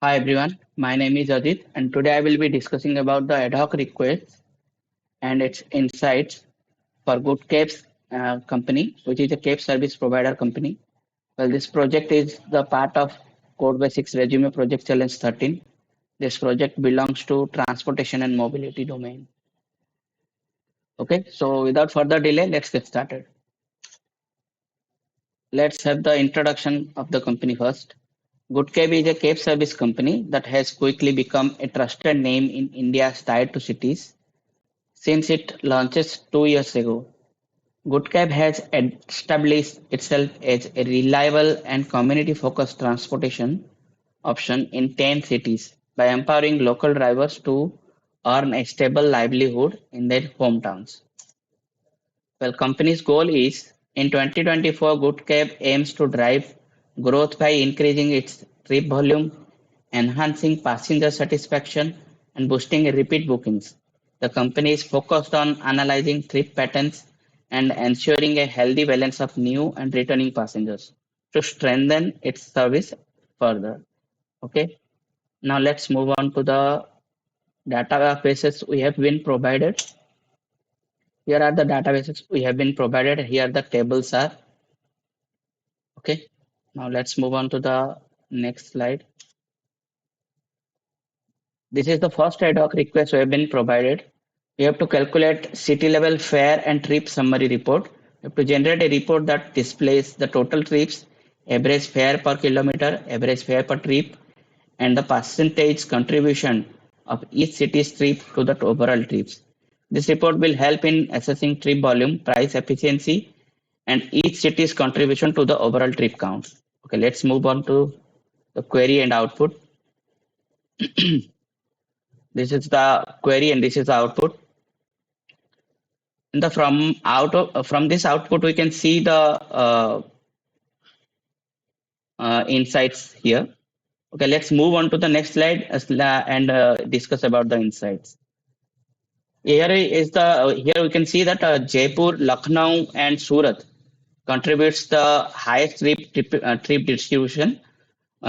Hi everyone, my name is Ajit and today I will be discussing about the ad hoc requests and its insights for GoodCabs company, which is a cab service provider company. Well, this project is the part of Code Basics Resume Project Challenge 13. This project belongs to transportation and mobility domain. Okay, so without further delay, let's get started. Let's have the introduction of the company first. GoodCab is a cab service company that has quickly become a trusted name in India's tier 2 cities. Since it launches 2 years ago, GoodCab has established itself as a reliable and community-focused transportation option in 10 cities by empowering local drivers to earn a stable livelihood in their hometowns. Well, company's goal is in 2024, GoodCab aims to drive growth by increasing its trip volume, enhancing passenger satisfaction, and boosting repeat bookings. The company is focused on analyzing trip patterns and ensuring a healthy balance of new and returning passengers to strengthen its service further. Okay, now let's move on to the databases we have been provided. Here are the databases we have been provided. Here the tables are. Okay, now let's move on to the next slide. This is the first ad hoc request we have been provided. We have to calculate city level fare and trip summary report. We have to generate a report that displays the total trips, average fare per kilometer, average fare per trip, and the percentage contribution of each city's trip to the overall trips. This report will help in assessing trip volume, price efficiency, and each city's contribution to the overall trip count. Okay, let's move on to the query and output. This is the query and this is the output. And the from this output we can see the insights here. Okay, let's move on to the next slide and discuss about the insights. Here we can see that Jaipur, Lucknow, and Surat contributes the highest trip distribution.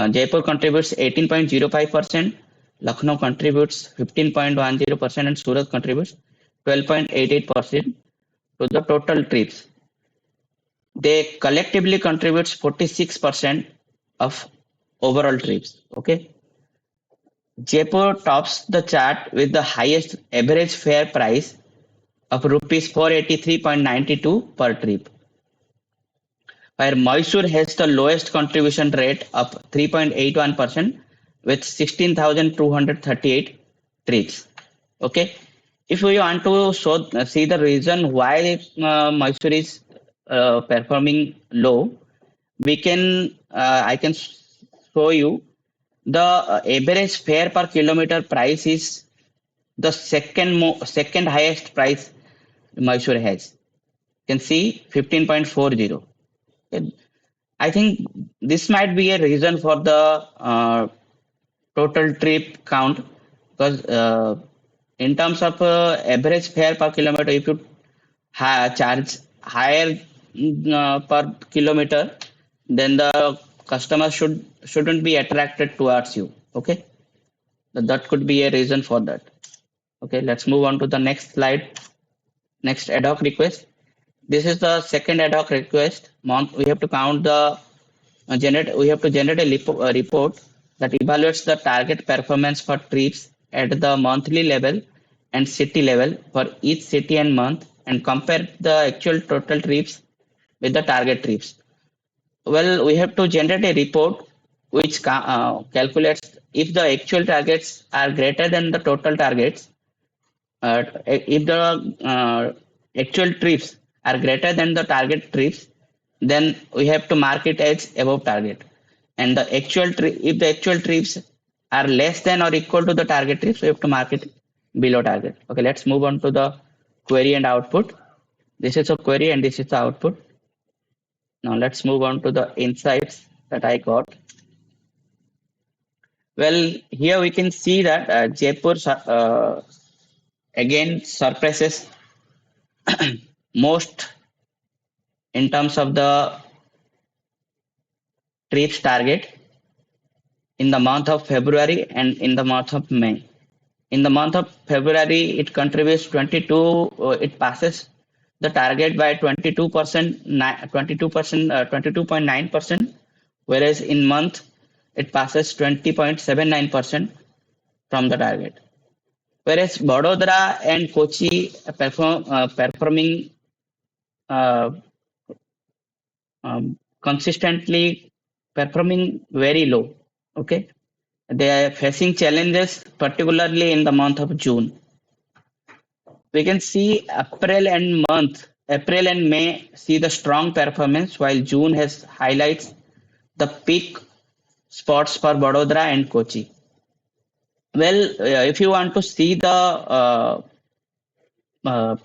Jaipur contributes 18.05%, Lucknow contributes 15.10%, and Surat contributes 12.88% to the total trips. They collectively contributes 46% of overall trips. Okay, Jaipur tops the chart with the highest average fare price of rupees 483.92 per trip, where Mysore has the lowest contribution rate of 3.81% with 16,238 trips. Okay, if we want to see the reason why Mysore is performing low, we can I can show you the average fare per kilometer price is the second highest price Mysore has. You can see 15.40. I think this might be a reason for the total trip count because in terms of average fare per kilometer, if you charge higher per kilometer, then the customer shouldn't be attracted towards you. Okay, that could be a reason for that. Okay, let's move on to the next slide. Next ad hoc request. This is the second ad hoc request. We have to count the we have to generate a report that evaluates the target performance for trips at the monthly level and city level for each city and month and compare the actual total trips with the target trips. Well, we have to generate a report which calculates if the actual targets are greater than the total targets. If the actual trips are greater than the target trips, then we have to mark it as above target. And if the actual trips are less than or equal to the target trips, we have to mark it below target. Okay, let's move on to the query and output. This is a query and this is the output. Now let's move on to the insights that I got. Well, here we can see that Jaipur again surpasses most in terms of the trips target. in the month of February and in the month of May. In the month of February, it contributes 22, it passes the target by 22%, 22%, 22.9%, whereas in month it passes 20.79% from the target. Whereas Vadodara and Kochi performing uh, consistently performing very low. Okay, they are facing challenges, particularly in the month of June. We can see April and May see the strong performance, while June has highlights the peak spots for Vadodara and Kochi. Well, if you want to see the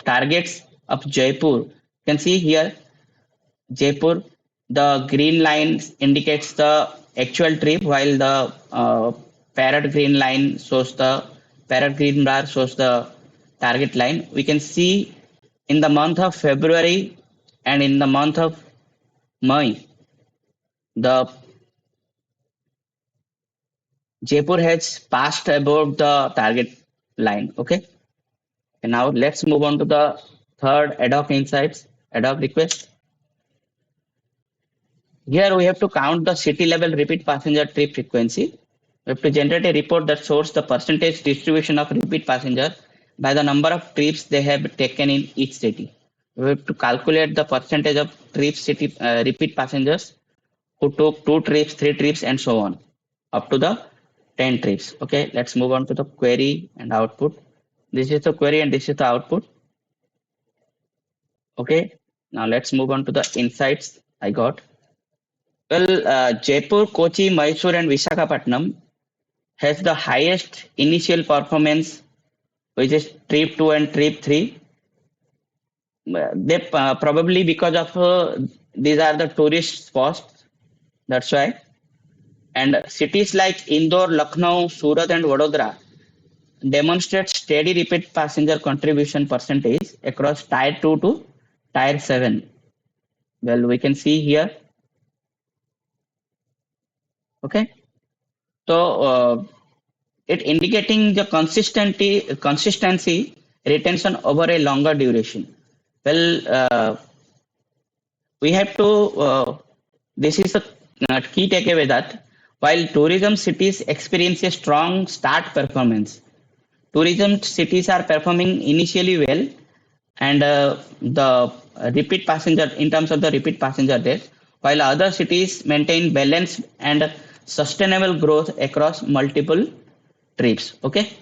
targets of Jaipur, you can see here Jaipur, the green line indicates the actual trip, while the parrot green bar shows the target line. We can see in the month of February and in the month of May, the Jaipur has passed above the target line. Okay, and now let's move on to the third Adhoc insights, Adhoc request. Here we have to count the city level repeat passenger trip frequency. We have to generate a report that shows the percentage distribution of repeat passenger by the number of trips they have taken in each city. We have to calculate the percentage of trips city repeat passengers who took 2 trips, 3 trips, and so on up to the 10 trips. Okay, let's move on to the query and output. This is the query and this is the output. Okay, now let's move on to the insights I got. Well, Jaipur, Kochi, Mysore, and Visakhapatnam has the highest initial performance, which is trip 2 and trip 3. They probably because of these are the tourist spots. That's why. And cities like Indore, Lucknow, Surat, and Vadodara demonstrate steady repeat passenger contribution percentage across Tier 2 to Tier 7. Well, we can see here. Okay. So it indicating the consistency retention over a longer duration. Well, we have to. This is a key takeaway that while tourism cities experience a strong start performance, tourism cities are performing initially well, and the repeat passenger in terms of the repeat passenger days, while other cities maintain balanced and sustainable growth across multiple trips. Okay.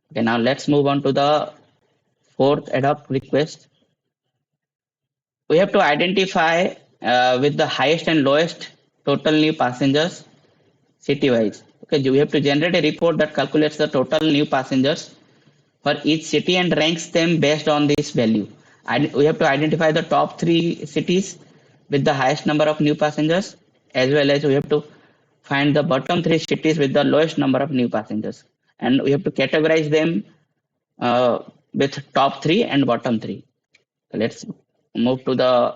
Okay. Now let's move on to the fourth Adhoc request. We have to identify with the highest and lowest total new passengers city-wise. Okay. We have to generate a report that calculates the total new passengers for each city and ranks them based on this value. And we have to identify the top 3 cities with the highest number of new passengers, as well as we have to find the bottom 3 cities with the lowest number of new passengers, and we have to categorize them with top 3 and bottom 3. So let's move to the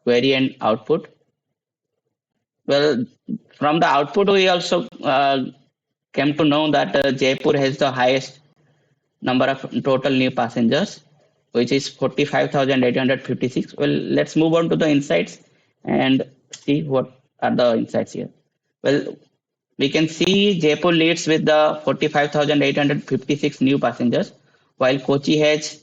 query and output. Well, from the output we also came to know that Jaipur has the highest number of total new passengers, which is 45,856. Well, let's move on to the insights and see what are the insights here. Well, we can see Jaipur leads with the 45,856 new passengers, while Kochi has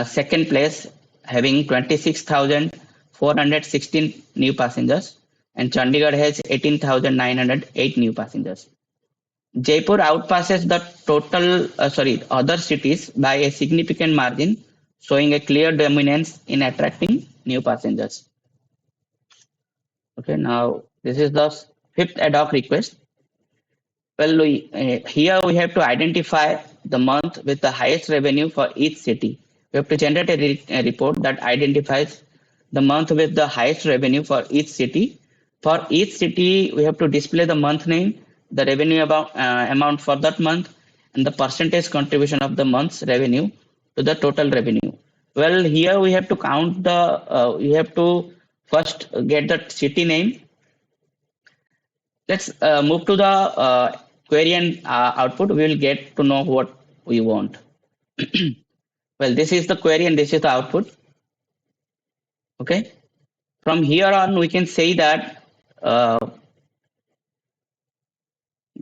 second place, having 26,416 new passengers, and Chandigarh has 18,908 new passengers. Jaipur outpasses the other cities by a significant margin, showing a clear dominance in attracting new passengers. Okay, now this is the fifth Adhoc request. Well, here we have to identify the month with the highest revenue for each city. We have to generate a report that identifies the month with the highest revenue for each city. For each city, we have to display the month name, the revenue amount for that month, and the percentage contribution of the month's revenue to the total revenue. Well, here we have to count we have to first get the city name, Let's move to the query and output. We will get to know what we want. Well, this is the query and this is the output. Okay. From here on, we can say that uh,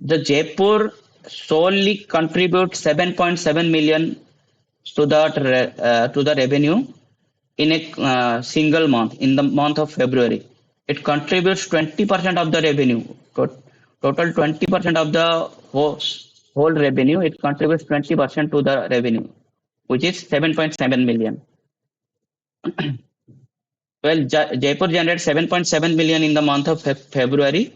the Jaipur solely contributes 7.7 million to the revenue in a single month, in the month of February. It contributes 20% of the revenue. Total 20% of the whole revenue. It contributes 20% to the revenue, which is 7.7 million. Well, Jaipur generated 7.7 million in the month of February,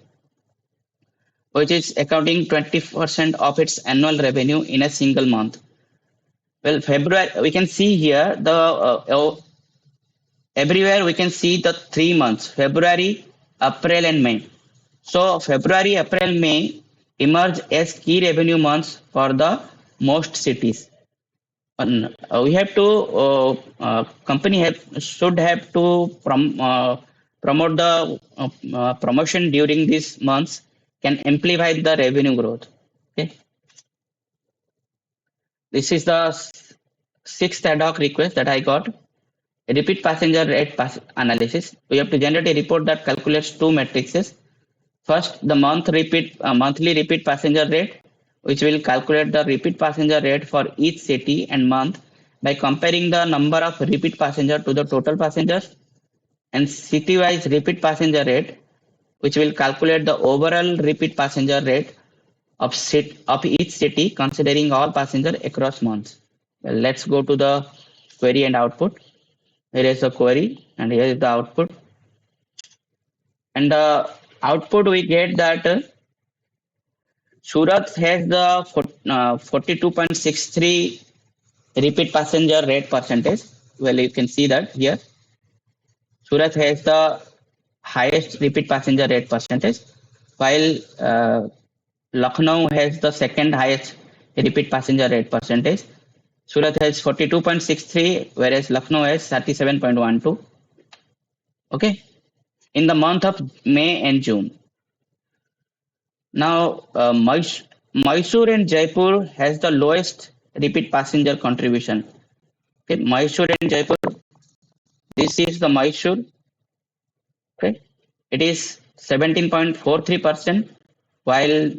which is accounting 20% of its annual revenue in a single month. Well, February, we can see here the everywhere we can see the 3 months: February, April, and May. So, February, April, May emerge as key revenue months for the most cities. We have to company should have to promote the promotion during these months can amplify the revenue growth. Okay, this is the sixth ad hoc request that I got. A repeat passenger rate analysis. We have to generate a report that calculates two matrices. First, the monthly repeat passenger rate, which will calculate the repeat passenger rate for each city and month by comparing the number of repeat passenger to the total passengers, and city-wise repeat passenger rate, which will calculate the overall repeat passenger rate of each city considering all passengers across months. Well, let's go to the query and output. Here is the query and here is the output. And the output we get that Surat has the 42.63 repeat passenger rate percentage. Well, you can see that here. Surat has the highest repeat passenger rate percentage, while Lucknow has the second highest repeat passenger rate percentage. Surat has 42.63, whereas Lucknow has 37.12. Okay, in the month of May and June. Now, Mysore and Jaipur has the lowest repeat passenger contribution. Okay, Mysore and Jaipur. This is the Mysore. Okay, it is 17.43%, while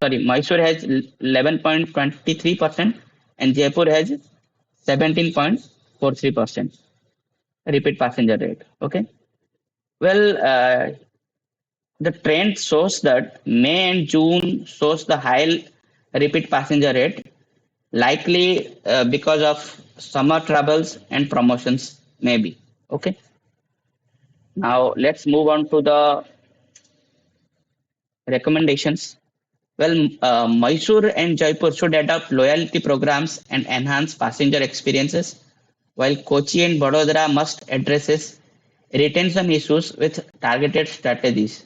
Mysore has 11.23% and Jaipur has 17.43% repeat passenger rate. Okay, well, the trend shows that May and June shows the high repeat passenger rate, likely because of summer travels and promotions, maybe. Okay. Now let's move on to the recommendations. Well, Mysore and Jaipur should adopt loyalty programs and enhance passenger experiences, while Kochi and Vadodara must address retention issues with targeted strategies.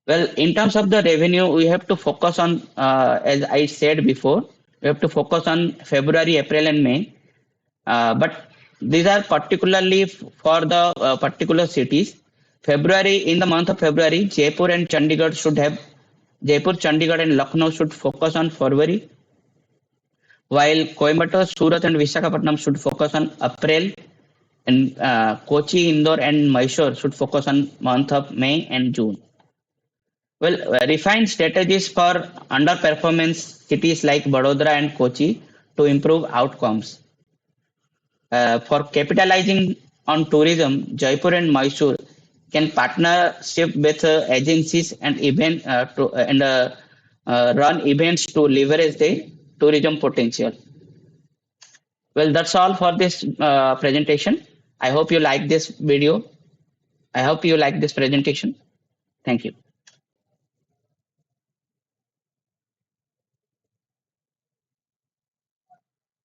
Well, in terms of the revenue, we have to focus on, as I said before, we have to focus on February, April, and May. But these are particularly for the particular cities. February, in the month of February, Jaipur, Chandigarh, and Lucknow should focus on February, while Coimbatore, Surat, and Visakhapatnam should focus on April, and Kochi, Indore, and Mysore should focus on month of May and June. Well, refine strategies for underperformance cities like Vadodara and Kochi to improve outcomes. For capitalizing on tourism, Jaipur and Mysore can partnership with agencies and run events to leverage the tourism potential. Well, that's all for this presentation. I hope you like this video. I hope you like this presentation. Thank you.